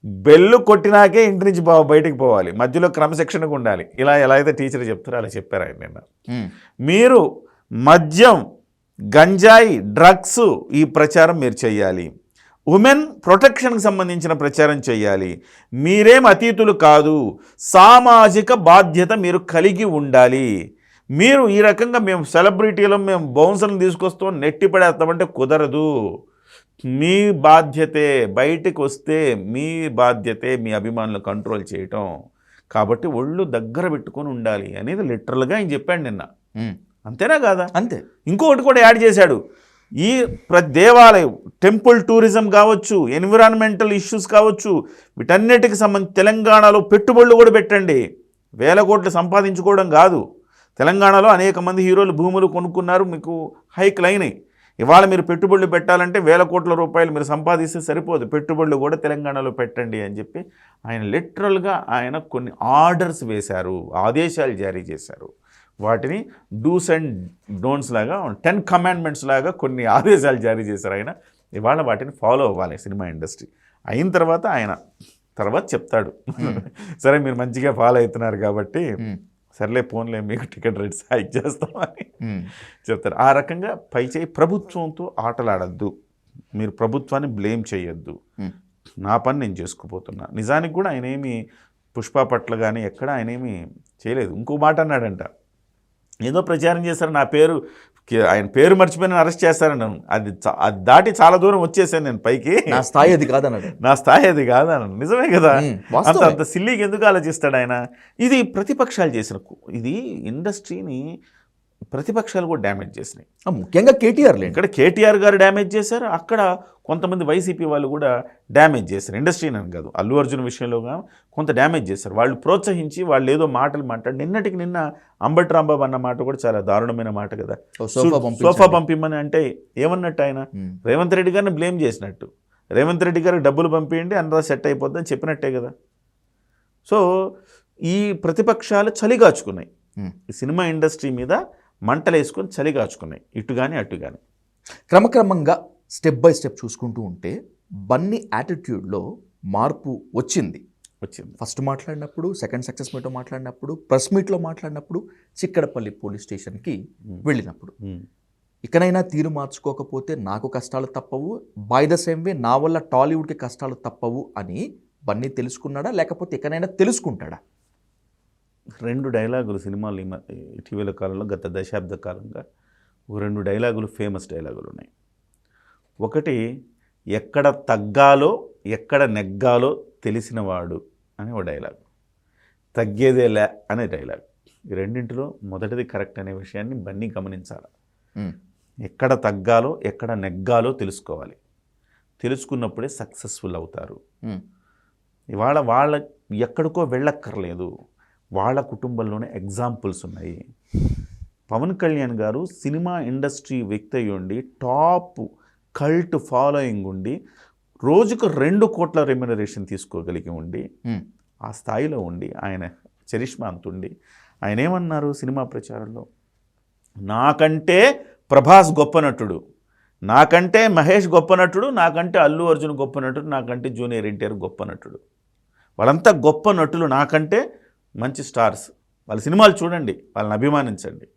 బెల్లు కొట్టినాకే ఇంటి నుంచి బయటికి పోవాలి, మధ్యలో క్రమశిక్షణగా ఉండాలి. ఇలా ఎలా అయితే టీచర్ చెప్తారో అలా చెప్పారు ఆయన నిన్న. మీరు మద్యం, గంజాయి, డ్రగ్స్ ఈ ప్రచారం మీరు చేయాలి, ఉమెన్ ప్రొటెక్షన్కి సంబంధించిన ప్రచారం చేయాలి, మీరేం అతీతులు కాదు, సామాజిక బాధ్యత మీరు కలిగి ఉండాలి. మీరు ఈ రకంగా మేము సెలబ్రిటీలు, మేము బౌన్సర్ని తీసుకొస్తాం, నెట్టి పడేస్తామంటే కుదరదు. మీ బాధ్యతే, బయటకు వస్తే మీ బాధ్యతే మీ అభిమానులు కంట్రోల్ చేయటం. కాబట్టి ఒళ్ళు దగ్గర పెట్టుకొని ఉండాలి అనేది లిటరల్గా ఆయన చెప్పాడు నిన్న. అంతేనా కాదా? అంతే. ఇంకొకటి కూడా యాడ్ చేశాడు, ఈ దేవాలయం, టెంపుల్ టూరిజం కావచ్చు, ఎన్విరాన్మెంటల్ ఇష్యూస్ కావచ్చు, వీటన్నిటికి సంబంధించి తెలంగాణలో పెట్టుబడులు కూడా పెట్టండి. 1000 కోట్లు సంపాదించుకోవడం కాదు. తెలంగాణలో అనేక మంది హీరోలు భూములు కొనుక్కున్నారు, మీకు హైక్లు అయినాయి. ఇవాళ మీరు పెట్టుబడులు పెట్టాలంటే 1000 కోట్ల రూపాయలు మీరు సంపాదిస్తే సరిపోదు, పెట్టుబడులు కూడా తెలంగాణలో పెట్టండి అని చెప్పి ఆయన లిటరల్గా ఆయన కొన్ని ఆర్డర్స్ వేశారు, ఆదేశాలు జారీ చేశారు. వాటిని డూస్ అండ్ డోంట్స్ లాగా, 10 కమాండ్మెంట్స్ లాగా కొన్ని ఆదేశాలు జారీ చేశారు ఆయన. ఇవాళ వాటిని ఫాలో అవ్వాలి సినిమా ఇండస్ట్రీ. అయిన తర్వాత ఆయన చెప్తాడు, సరే మీరు మంచిగా ఫాలో అవుతున్నారు కాబట్టి సర్లే పోన్లే మీకు టికెట్ రేట్స్ హైక్ చేస్తామని చెప్తారు. ఆ రకంగా పైచేయి ప్రభుత్వంతో ఆటలాడద్దు, మీరు ప్రభుత్వాన్ని బ్లేమ్ చేయొద్దు, నా పని నేను చేసుకుపోతున్నా. నిజానికి కూడా ఆయన ఏమి పుష్ప పట్ల కానీ ఎక్కడ ఆయన ఏమి చేయలేదు. ఇంకో మాట అన్నాడంట, ఏదో ప్రచారం చేశారు, ఆయన పేరు మర్చిపోయిన అరెస్ట్ చేస్తారన్నాను. అది దాటి చాలా దూరం వచ్చేసాను నేను పైకి, నా స్థాయి అది కాదన్నాడు. నిజమే కదా. అంత సిల్లీకి ఎందుకు ఆలోచిస్తాడు ఆయన? ఇది ప్రతిపక్షాలు చేసిన, ఇది ఇండస్ట్రీని ప్రతిపక్షాలు కూడా డ్యామేజ్ చేసినాయి. ముఖ్యంగా కేటీఆర్, ఇక్కడ కేటీఆర్ గారు డ్యామేజ్ చేశారు, అక్కడ కొంతమంది వైసీపీ వాళ్ళు కూడా డ్యామేజ్ చేశారు. ఇండస్ట్రీని అని కాదు, అల్లు అర్జున్ విషయంలో కొంత డ్యామేజ్ చేశారు. వాళ్ళు ప్రోత్సహించి వాళ్ళు ఏదో మాటలు మాట్లాడి, నిన్న అంబటి రాంబాబు అన్న మాట కూడా చాలా దారుణమైన మాట కదా. సోఫా పంపిమ్మని అంటే ఏమన్నట్టు ఆయన? రేవంత్ రెడ్డి గారిని బ్లేమ్ చేసినట్టు. రేవంత్ రెడ్డి గారికి డబ్బులు పంపించండి అందరూ సెట్ అయిపోద్దని చెప్పినట్టే కదా. సో ఈ ప్రతిపక్షాలు చలిగాచుకున్నాయి, ఈ సినిమా ఇండస్ట్రీ మీద మంటలు వేసుకొని చలిగాచుకున్నాయి, ఇటు కానీ అటు కానీ. క్రమక్రమంగా స్టెప్ బై స్టెప్ చూసుకుంటూ ఉంటే బన్నీ యాటిట్యూడ్లో మార్పు వచ్చింది. ఫస్ట్ మాట్లాడినప్పుడు, సెకండ్ సక్సెస్ మీట్లో మాట్లాడినప్పుడు, ప్రెస్ మీట్లో మాట్లాడినప్పుడు, చిక్కడపల్లి పోలీస్ స్టేషన్కి వెళ్ళినప్పుడు, ఇకనైనా తీరు మార్చుకోకపోతే నాకు కష్టాలు తప్పవు, బై ద సేమ్ వే నా వల్ల టాలీవుడ్కి కష్టాలు తప్పవు అని బన్నీ తెలుసుకున్నాడా, లేకపోతే ఇకనైనా తెలుసుకుంటాడా? 2 డైలాగులు సినిమాలు ఇటీవల కాలంలో, గత దశాబ్ద కాలంగా 2 డైలాగులు ఫేమస్ డైలాగులు ఉన్నాయి. ఒకటి, ఎక్కడ తగ్గాలో ఎక్కడ నెగ్గాలో తెలిసినవాడు అనే ఒక డైలాగ్, తగ్గేదేలే అనే డైలాగ్. ఈ రెండింటిలో మొదటిది కరెక్ట్ అనే విషయాన్ని బన్నీ గమనించాలి. ఎక్కడ తగ్గాలో ఎక్కడ నెగ్గాలో తెలుసుకోవాలి. తెలుసుకున్నప్పుడే సక్సెస్ఫుల్ అవుతారు. ఉమ్, ఇవాళ వాళ్ళ ఎక్కడికో వెళ్ళక్కర్లేదు, వాళ్ళ కుటుంబంలోనే ఎగ్జాంపుల్స్ ఉన్నాయి. పవన్ కళ్యాణ్ గారు సినిమా ఇండస్ట్రీ వ్యక్తి అయి ఉండి, టాప్ కల్ట్ ఫాలోయింగ్ ఉండి, రోజుకు 2 కోట్ల రెమ్యునరేషన్ తీసుకోగలిగి ఉండి, ఉమ్, ఆ స్థాయిలో ఉండి, ఆయన చరిష్మా అంతుండి, ఆయన ఏమన్నారు సినిమా ప్రచారంలో, నాకంటే ప్రభాస్ గొప్ప నటుడు, నాకంటే మహేష్ గొప్ప నటుడు, నాకంటే అల్లు అర్జున్ గొప్ప నటుడు, నాకంటే జూనియర్ ఎన్టీఆర్ గొప్ప నటుడు, వాళ్ళంతా గొప్ప నటులు, నాకంటే మంచి స్టార్స్, వాళ్ళ సినిమాలు చూడండి, వాళ్ళని అభిమానించండి,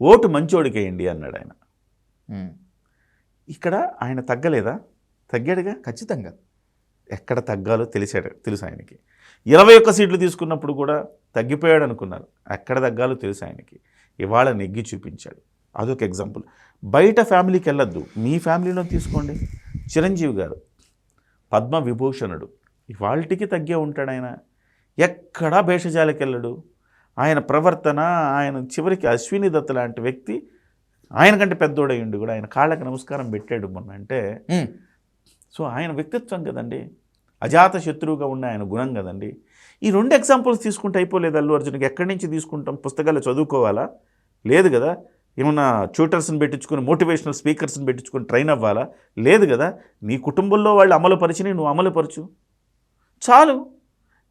ఓటు మంచోడికి వేయండి అన్నాడు ఆయన. ఉమ్. ఇక్కడ ఆయన తగ్గలేదా? తగ్గాడుగా. ఖచ్చితంగా. ఎక్కడ తగ్గాలో తెలుసు ఆయనకి. 21 సీట్లు తీసుకున్నప్పుడు కూడా తగ్గిపోయాడు అనుకున్నారు, ఎక్కడ తగ్గాలో తెలుసు ఆయనకి. ఇవాళ నెగ్గి చూపించాడు. అదొక ఎగ్జాంపుల్. బయట ఫ్యామిలీకి వెళ్ళొద్దు, మీ ఫ్యామిలీలో తీసుకోండి. చిరంజీవి గారు పద్మ విభూషణుడు, ఇవాళకి తగ్గే ఉంటాడు ఆయన. ఎక్కడా భేషజాలకి వెళ్ళడు. ఆయన ప్రవర్తన, ఆయన చివరికి అశ్విని దత్ లాంటి వ్యక్తి ఆయనకంటే పెద్దోడై ఉండి కూడా ఆయన కాళ్ళకి నమస్కారం పెట్టాడు మొన్న అంటే. ఉమ్, సో ఆయన వ్యక్తిత్వం కదండి, అజాత శత్రువుగా ఉన్న ఆయన గుణం కదండి. ఈ 2 ఎగ్జాంపుల్స్ తీసుకుంటే అయిపోలేదు అల్లు అర్జున్కి. ఎక్కడి నుంచి తీసుకుంటాం? పుస్తకాలు చదువుకోవాలా? లేదు కదా. ఏమన్నా ట్యూటర్స్ని పెట్టించుకొని, మోటివేషనల్ స్పీకర్స్ని పెట్టించుకొని ట్రైన్ అవ్వాలా? లేదు కదా. నీ కుటుంబంలో వాళ్ళు అమలు పరిచిని నువ్వు అమలుపరచు చాలు.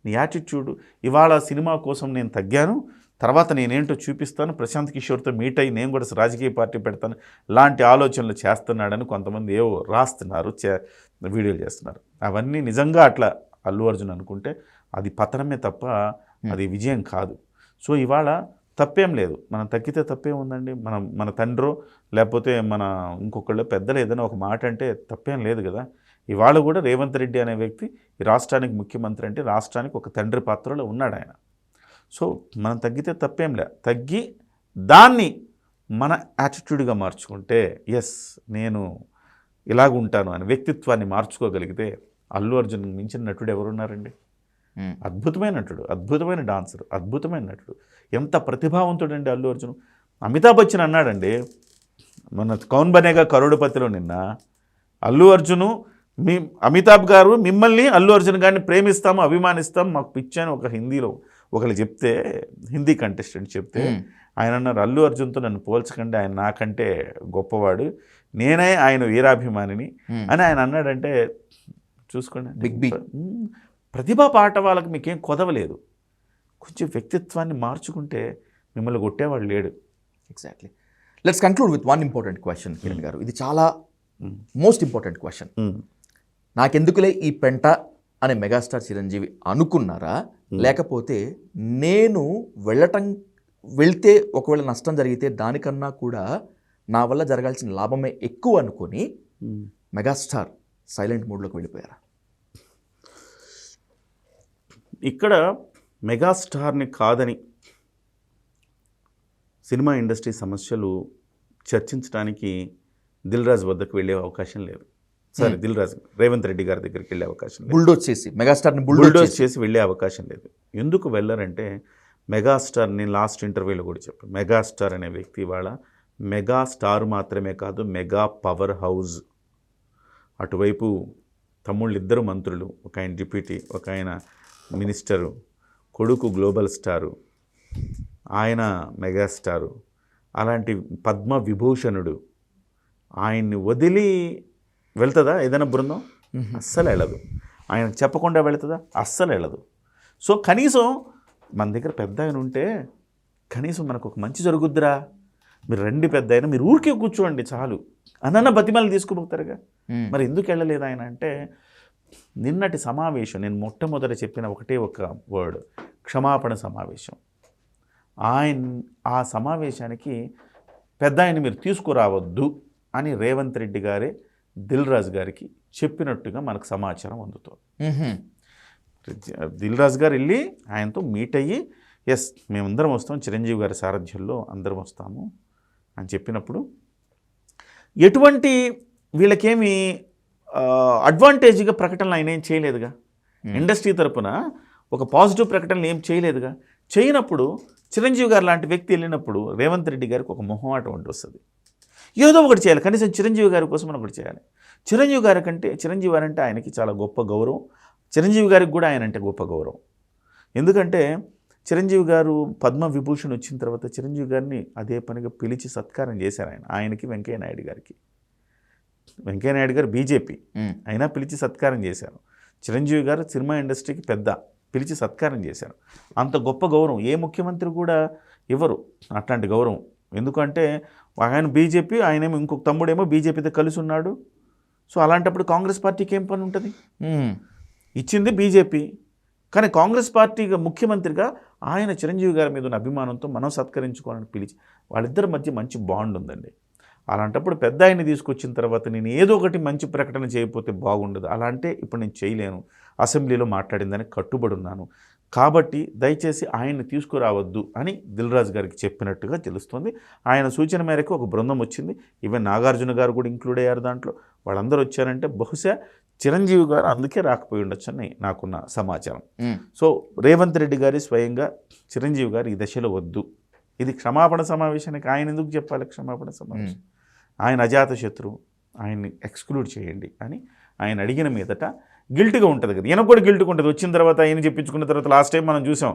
నీ యాటిట్యూడ్, ఇవాళ సినిమా కోసం నేను తగ్గాను, తర్వాత నేనేంటో చూపిస్తాను, ప్రశాంత్ కిషోర్తో మీట్ అయ్యి నేను కూడా రాజకీయ పార్టీ పెడతాను లాంటి ఆలోచనలు చేస్తున్నాడని కొంతమంది ఏవో రాస్తున్నారు, వీడియోలు చేస్తున్నారు. అవన్నీ నిజంగా అట్లా అల్లు అర్జున్ అనుకుంటే అది పతనమే తప్ప అది విజయం కాదు. సో ఇవాళ తప్పేం లేదు, మనం తగ్గితే తప్పేం ఉందండి. మన తండ్రో లేకపోతే మన ఇంకొకళ్ళు పెద్దలు ఏదైనా ఒక మాట అంటే తప్పేం లేదు కదా. ఇవాళ కూడా రేవంత్ రెడ్డి అనే వ్యక్తి ఈ రాష్ట్రానికి ముఖ్యమంత్రి అంటే రాష్ట్రానికి ఒక తండ్రి పాత్రలో ఉన్నాడు ఆయన. సో మనం తగ్గితే తప్పేంలే, తగ్గి దాన్ని మన యాటిట్యూడ్గా మార్చుకుంటే, ఎస్ నేను ఇలాగ ఉంటాను అని వ్యక్తిత్వాన్ని మార్చుకోగలిగితే అల్లు అర్జున్ మించిన నటుడు ఎవరున్నారండి? అద్భుతమైన నటుడు, అద్భుతమైన డాన్సర్, అద్భుతమైన నటుడు, ఎంత ప్రతిభావంతుడండి అల్లు అర్జున్. అమితాబ్ బచ్చన్ అన్నాడండి మన కౌన్ బనేగా కరోడుపతిలో నిన్న, అల్లు అర్జును అమితాబ్ గారు మిమ్మల్ని అల్లు అర్జున్ గారిని ప్రేమిస్తాము, అభిమానిస్తాం, మాకు పిచ్చాను ఒక హిందీలో ఒకళ్ళు చెప్తే, హిందీ కంటెస్టెంట్ చెప్తే ఆయన అన్నారు, అల్లు అర్జున్తో నన్ను పోల్చకండి, ఆయన నాకంటే గొప్పవాడు, నేనే ఆయన వీరాభిమానిని అని ఆయన అన్నాడంటే చూసుకోండి. Big B. ప్రతిభా పాట వాళ్ళకి మీకేం కొదవలేదు. కొంచెం వ్యక్తిత్వాన్ని మార్చుకుంటే మిమ్మల్ని కొట్టేవాడు లేడు. Exactly. Let's conclude with one important question Kiran గారు. ఇది చాలా మోస్ట్ ఇంపార్టెంట్ క్వశ్చన్. నాకెందుకులే ఈ పెంట అనే మెగాస్టార్ చిరంజీవి అనుకున్నారా, లేకపోతే నేను వెళ్తే ఒకవేళ నష్టం జరిగితే దానికన్నా కూడా నా వల్ల జరగాల్సిన లాభమే ఎక్కువ అనుకొని మెగాస్టార్ సైలెంట్ మోడ్లోకి వెళ్ళిపోయారా? ఇక్కడ మెగాస్టార్ని కాదని సినిమా ఇండస్ట్రీ సమస్యలు చర్చించడానికి దిల్ రాజు వద్దకు వెళ్ళే అవకాశం లేదు. సరే, దిల్ రాజు రేవంత్ రెడ్డి గారి దగ్గరికి వెళ్ళే అవకాశం లేదు. బుల్డోజ్ చేసి మెగాస్టార్ని బుల్డోజ్ చేసి వెళ్ళే అవకాశం లేదు. ఎందుకు వెళ్ళారంటే మెగాస్టార్, నేను లాస్ట్ ఇంటర్వ్యూలో కూడా చెప్పాను, మెగాస్టార్ అనే వ్యక్తి ఇవాళ మెగాస్టార్ మాత్రమే కాదు, మెగా పవర్ హౌస్. అటువైపు తమ్ముళ్ళు ఇద్దరు మంత్రులు, ఒక ఆయన డిప్యూటీ, ఒక ఆయన మినిస్టరు, కొడుకు గ్లోబల్ స్టారు, ఆయన మెగాస్టారు, అలాంటి పద్మ విభూషణుడు. ఆయన్ని వదిలి వెళ్తుందా ఏదైనా బృందం? అస్సలు వెళ్ళదు. ఆయనకు చెప్పకుండా వెళుతుందా? అస్సలు వెళ్ళదు. సో కనీసం మన దగ్గర పెద్ద ఆయన ఉంటే కనీసం మనకు ఒక మంచి జరుగుద్దిరా, మీరు రండి పెద్ద ఆయన, మీరు ఊరికే కూర్చోండి చాలు అన్న బతిమాలు తీసుకుపోతారుగా. మరి ఎందుకు వెళ్ళలేదు ఆయన అంటే, నిన్నటి సమావేశం నేను మొట్టమొదట చెప్పిన ఒకటే ఒక వర్డ్, క్షమాపణ సమావేశం. ఆ సమావేశానికి పెద్ద ఆయన మీరు తీసుకురావద్దు అని రేవంత్ రెడ్డి గారే దిల్ రాజు గారికి చెప్పినట్టుగా మనకు సమాచారం అందుతుంది. దిల్ రాజు గారు వెళ్ళి ఆయనతో మీట్ అయ్యి, ఎస్ మేమందరం వస్తాం, చిరంజీవి గారి సారథ్యంలో అందరం వస్తాము అని చెప్పినప్పుడు ఎటువంటి వీళ్ళకేమి అడ్వాంటేజ్గా ప్రకటనలు ఆయన ఏం చేయలేదుగా. ఇండస్ట్రీ తరపున ఒక పాజిటివ్ ప్రకటనలు ఏం చేయలేదుగా. చేయనప్పుడు చిరంజీవి గారు లాంటి వ్యక్తి వెళ్ళినప్పుడు రేవంత్ రెడ్డి గారికి ఒక మొహమాటం అంటూ వస్తుంది. ఏదో ఒకటి చేయాలి, కనీసం చిరంజీవి గారి కోసం మనం ఒకటి చేయాలి. చిరంజీవి గారు అంటే ఆయనకి చాలా గొప్ప గౌరవం, చిరంజీవి గారికి కూడా ఆయన అంటే గొప్ప గౌరవం. ఎందుకంటే చిరంజీవి గారు పద్మ విభూషణ్ వచ్చిన తర్వాత చిరంజీవి గారిని అదే పనిగా పిలిచి సత్కారం చేశారు ఆయనకి వెంకయ్య నాయుడు గారికి. వెంకయ్య నాయుడు గారు బీజేపీ అయినా పిలిచి సత్కారం చేశారు. చిరంజీవి గారు సినిమా ఇండస్ట్రీకి పెద్ద, పిలిచి సత్కారం చేశారు. అంత గొప్ప గౌరవం ఏ ముఖ్యమంత్రి కూడా ఇవ్వరు అట్లాంటి గౌరవం. ఎందుకంటే ఆయన బీజేపీ, ఆయనేమో ఇంకొక తమ్ముడేమో బీజేపీతో కలిసి ఉన్నాడు. సో అలాంటప్పుడు కాంగ్రెస్ పార్టీకి ఏం పని ఉంటుంది? ఇచ్చింది బీజేపీ, కానీ కాంగ్రెస్ పార్టీ ముఖ్యమంత్రిగా ఆయన చిరంజీవి గారి మీద ఉన్న అభిమానంతో మనం సత్కరించుకోవాలని పిలిచి వాళ్ళిద్దరి మధ్య మంచి బాండ్ ఉందండి. అలాంటప్పుడు పెద్ద ఆయన్ని తీసుకొచ్చిన తర్వాత నేను ఏదో ఒకటి మంచి ప్రకటన చేయకపోతే బాగుండదు. అలా అంటే ఇప్పుడు నేను చేయలేను, అసెంబ్లీలో మాట్లాడిందని కట్టుబడి ఉన్నాను, కాబట్టి దయచేసి ఆయన్ని తీసుకురావద్దు అని దిల్ రాజు గారికి చెప్పినట్టుగా తెలుస్తుంది. ఆయన సూచన మేరకు ఒక బృందం వచ్చింది. ఈవెన్ నాగార్జున గారు కూడా ఇంక్లూడ్ అయ్యారు దాంట్లో. వాళ్ళందరూ వచ్చారంటే బహుశా చిరంజీవి గారు అందుకే రాకపోయి ఉండొచ్చని నాకున్న సమాచారం. సో రేవంత్ రెడ్డి గారి స్వయంగా చిరంజీవి గారు ఈ దశలో వద్దు, ఇది క్షమాపణ సమావేశానికి ఆయన ఎందుకు చెప్పాలి? క్షమాపణ సమావేశం ఆయన అజాత శత్రువు, ఆయన్ని ఎక్స్క్లూడ్ చేయండి అని ఆయన అడిగిన మీదట గిల్ట్గా ఉంటుంది కదా, ఈయన కూడా గిల్ట్గా ఉంటుంది. వచ్చిన తర్వాత ఆయన చెప్పించుకున్న తర్వాత లాస్ట్ టైం మనం చూసాం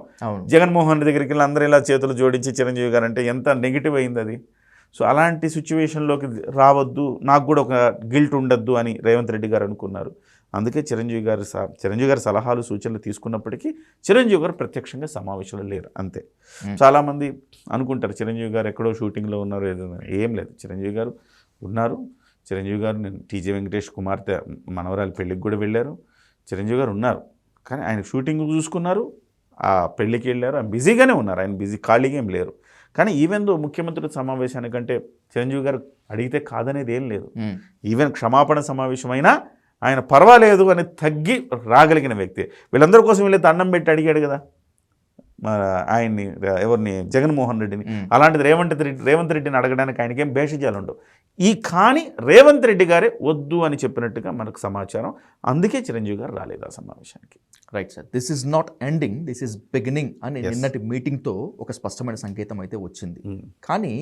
జగన్మోహన్ రెడ్డి దగ్గరికి వెళ్ళి అందరూ ఇలా చేతులు జోడించి చిరంజీవి గారు అంటే ఎంత నెగిటివ్ అయింది అది. సో అలాంటి సిచ్యువేషన్లోకి రావద్దు, నాకు కూడా ఒక గిల్ట్ ఉండద్దు అని రేవంత్ రెడ్డి గారు అనుకున్నారు. అందుకే చిరంజీవి గారి సలహాలు సూచనలు తీసుకున్నప్పటికీ చిరంజీవి గారు ప్రత్యక్షంగా సమావేశంలో లేరు అంతే. చాలామంది అనుకుంటారు చిరంజీవి గారు ఎక్కడో షూటింగ్లో ఉన్నారు, ఏం లేదు, చిరంజీవి గారు ఉన్నారు. చిరంజీవి గారు నేను టీజే వెంకటేష్ కుమార్తె మనవరాలి పెళ్ళికి కూడా వెళ్ళారు. చిరంజీవి గారు ఉన్నారు, కానీ ఆయన షూటింగ్ చూసుకున్నారు, ఆ పెళ్ళికి వెళ్ళారు, ఆయన బిజీగానే ఉన్నారు, ఆయన బిజీ ఖాళీగా ఏం లేరు. కానీ ఈవెన్ దో ముఖ్యమంత్రుల సమావేశానికంటే చిరంజీవి గారు అడిగితే కాదనేది ఏం లేదు. ఈవెన్ క్షమాపణ సమావేశమైనా ఆయన పర్వాలేదు అని తగ్గి రాగలిగిన వ్యక్తి. వీళ్ళందరి కోసం వెళ్ళి దండం పెట్టి అడిగాడు కదా ఆయన్ని, ఎవరిని, జగన్మోహన్ రెడ్డిని. అలాంటిది రేవంత్ రెడ్డిని అడగడానికి ఆయనకేం భేషజాలు ఉండవు. కానీ రేవంత్ రెడ్డి గారే వద్దు అని చెప్పినట్టుగా మనకు సమాచారం. అందుకే చిరంజీవి గారు రాలేదు ఆ సమావేశానికి. Right sir, this is not ending, this is beginning అని నిన్నటి మీటింగ్తో ఒక స్పష్టమైన సంకేతం అయితే వచ్చింది. కానీ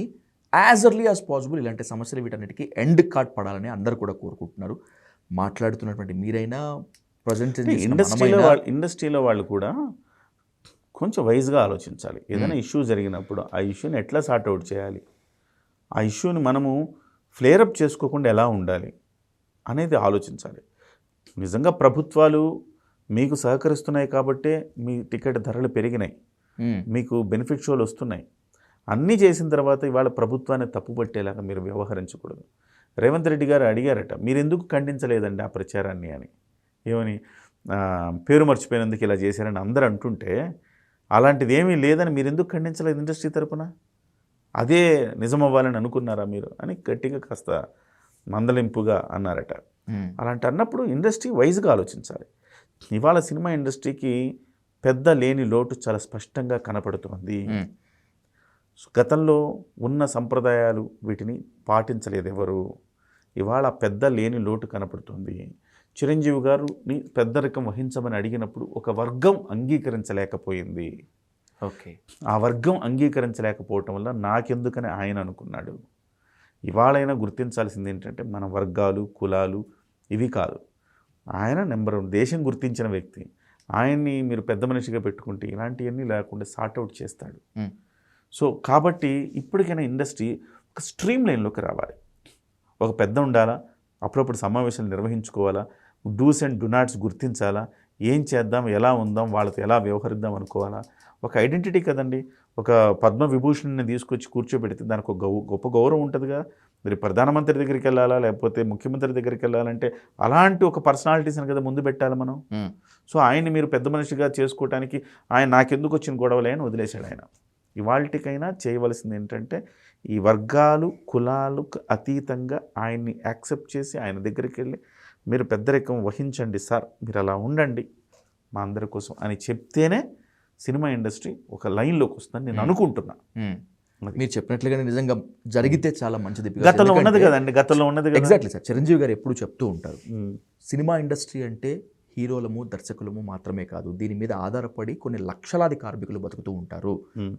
యాజ్ ఎర్లీ యాజ్ పాసిబుల్ ఇలాంటి సమస్యలు వీటన్నిటికీ ఎండ్ కార్డ్ పడాలని అందరూ కూడా కోరుకుంటున్నారు. మాట్లాడుతున్నటువంటి మీరైనా ప్రజెంట్ ఇండస్ట్రీలో వాళ్ళు కూడా కొంచెం వైజ్గా ఆలోచించాలి. ఏదైనా ఇష్యూ జరిగినప్పుడు ఆ ఇష్యూని ఎట్లా సార్ట్అవుట్ చేయాలి, ఆ ఇష్యూని మనము ఫ్లేరప్ చేసుకోకుండా ఎలా ఉండాలి అనేది ఆలోచించాలి. నిజంగా ప్రభుత్వాలు మీకు సహకరిస్తున్నాయి కాబట్టే మీ టికెట్ ధరలు పెరిగినాయి, మీకు బెనిఫిట్ షోలు వస్తున్నాయి. అన్నీ చేసిన తర్వాత ఇవాళ ప్రభుత్వాన్ని తప్పుపట్టేలాగా మీరు వ్యవహరించకూడదు. రేవంత్ రెడ్డి గారు అడిగారట, మీరు ఎందుకు ఖండించలేదండి ఆ ప్రచారాన్ని అని. ఏమని పేరు మర్చిపోయినందుకు ఇలా చేశారని అందరూ అంటుంటే అలాంటిది ఏమీ లేదని మీరు ఎందుకు ఖండించలేదు ఇండస్ట్రీ తరపున? అదే నిజమవ్వాలని అనుకున్నారా మీరు అని గట్టిగా కాస్త మందలింపుగా అన్నారట. అలాంటి అన్నప్పుడు ఇండస్ట్రీ వైజ్గా ఆలోచించాలి. ఇవాళ సినిమా ఇండస్ట్రీకి పెద్ద లేని లోటు చాలా స్పష్టంగా కనపడుతోంది. గతంలో ఉన్న సంప్రదాయాలు వీటిని పాటించలేదు ఎవరు. ఇవాళ పెద్ద లేని లోటు కనపడుతుంది. చిరంజీవి గారుని పెద్దరికం వహించమని అడిగినప్పుడు ఒక వర్గం అంగీకరించలేకపోయింది. ఓకే, ఆ వర్గం అంగీకరించలేకపోవటం వల్ల నాకెందుకని ఆయన అనుకున్నాడు. ఇవాళైనా గుర్తించాల్సింది ఏంటంటే మన వర్గాలు కులాలు ఇవి కాదు. ఆయన నెంబర్ 1 దేశం గుర్తించిన వ్యక్తి. ఆయన్ని మీరు పెద్ద మనిషిగా పెట్టుకుంటే ఇలాంటివన్నీ లేకుండా సార్ట్అవుట్ చేస్తాడు. సో కాబట్టి ఇప్పటికైనా ఇండస్ట్రీ ఒక స్ట్రీమ్ లైన్లోకి రావాలి. ఒక పెద్ద ఉండాలా, అప్పుడప్పుడు సమావేశాలు నిర్వహించుకోవాలా, డూస్ అండ్ డు నాట్స్ గుర్తించాలా, ఏం చేద్దాం, ఎలా ఉందాం, వాళ్ళతో ఎలా వ్యవహరిద్దాం అనుకోవాలా. ఒక ఐడెంటిటీ కదండి. ఒక పద్మ విభూషణ్ని తీసుకొచ్చి కూర్చోబెడితే దానికి ఒక గొప్ప గౌరవం ఉంటుందిగా. మీరు ప్రధానమంత్రి దగ్గరికి వెళ్ళాలా లేకపోతే ముఖ్యమంత్రి దగ్గరికి వెళ్ళాలంటే అలాంటి ఒక పర్సనాలిటీస్ని కదా ముందు పెట్టాలి మనం. సో ఆయన్ని మీరు పెద్ద మనిషిగా చేసుకోవటానికి ఆయన నాకెందుకు వచ్చిన గొడవలే అని వదిలేశాడు ఆయన. ఇవాళకైనా చేయవలసింది ఏంటంటే ఈ వర్గాలు కులాలకు అతీతంగా ఆయన్ని యాక్సెప్ట్ చేసి ఆయన దగ్గరికి వెళ్ళి మీరు పెద్దరికం వహించండి సార్, మీరు అలా ఉండండి మా అందరి కోసం అని చెప్తేనే సినిమా ఇండస్ట్రీ ఒక లైన్లోకి వస్తుందని నేను అనుకుంటున్నా. మీరు చెప్పినట్లుగానే నిజంగా జరిగితే చాలా మంచిది. గతంలో ఉన్నది కదండి, గతంలో ఉన్నది. ఎగ్జాక్ట్లీ సార్, చిరంజీవి గారు ఎప్పుడు చెప్తూ ఉంటారు సినిమా ఇండస్ట్రీ అంటే హీరోలము దర్శకులము మాత్రమే కాదు, దీని మీద ఆధారపడి కొన్ని లక్షలాది కార్మికులు బతుకుతూ ఉంటారు,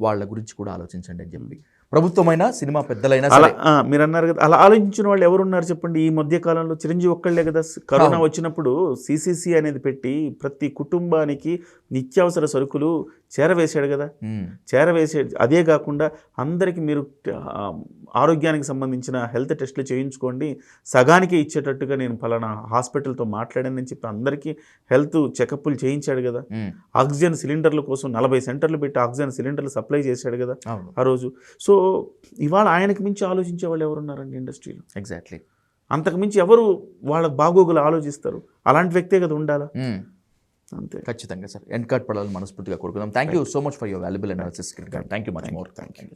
వాళ్ళ గురించి కూడా ఆలోచించండి అని చెప్పి. ప్రభుత్వమైనా సినిమా పెద్దలైనా అలా సరే. మీరు అన్నారు కదా, అలా ఆలోచించిన వాళ్ళు ఎవరున్నారు చెప్పండి? ఈ మధ్య కాలంలో చిరంజీవి ఒక్కళ్ళే కదా. కరోనా వచ్చినప్పుడు సిసిసి అనేది పెట్టి ప్రతి కుటుంబానికి నిత్యావసర సరుకులు చేరవేశాడు కదా. చేరవేసే అదే కాకుండా అందరికీ మీరు ఆరోగ్యానికి సంబంధించిన హెల్త్ టెస్టులు చేయించుకోండి, సగానికి ఇచ్చేటట్టుగా నేను ఫలానా హాస్పిటల్తో మాట్లాడానని చెప్పి అందరికీ హెల్త్ చెకప్లు చేయించాడు కదా. ఆక్సిజన్ సిలిండర్ల కోసం 40 సెంటర్లు పెట్టి ఆక్సిజన్ సిలిండర్లు సప్లై చేశాడు కదా ఆ రోజు. సో ఇవాళ ఆయనకు మించి ఆలోచించే వాళ్ళు ఎవరున్నారండి ఇండస్ట్రీలో? ఎగ్జాక్ట్లీ. అంతకు మించి ఎవరు వాళ్ళ బాగోగులు ఆలోచిస్తారు? అలాంటి వ్యక్తే కదా ఉండాలా. అంతే. ఖచ్చితంగా సార్. ఎండ్ కార్డ్ పడాలని మనస్ఫూర్తిగా కోరుకుందాం. Thank you so much for your valuable analysis. Thank you much more. Thank you.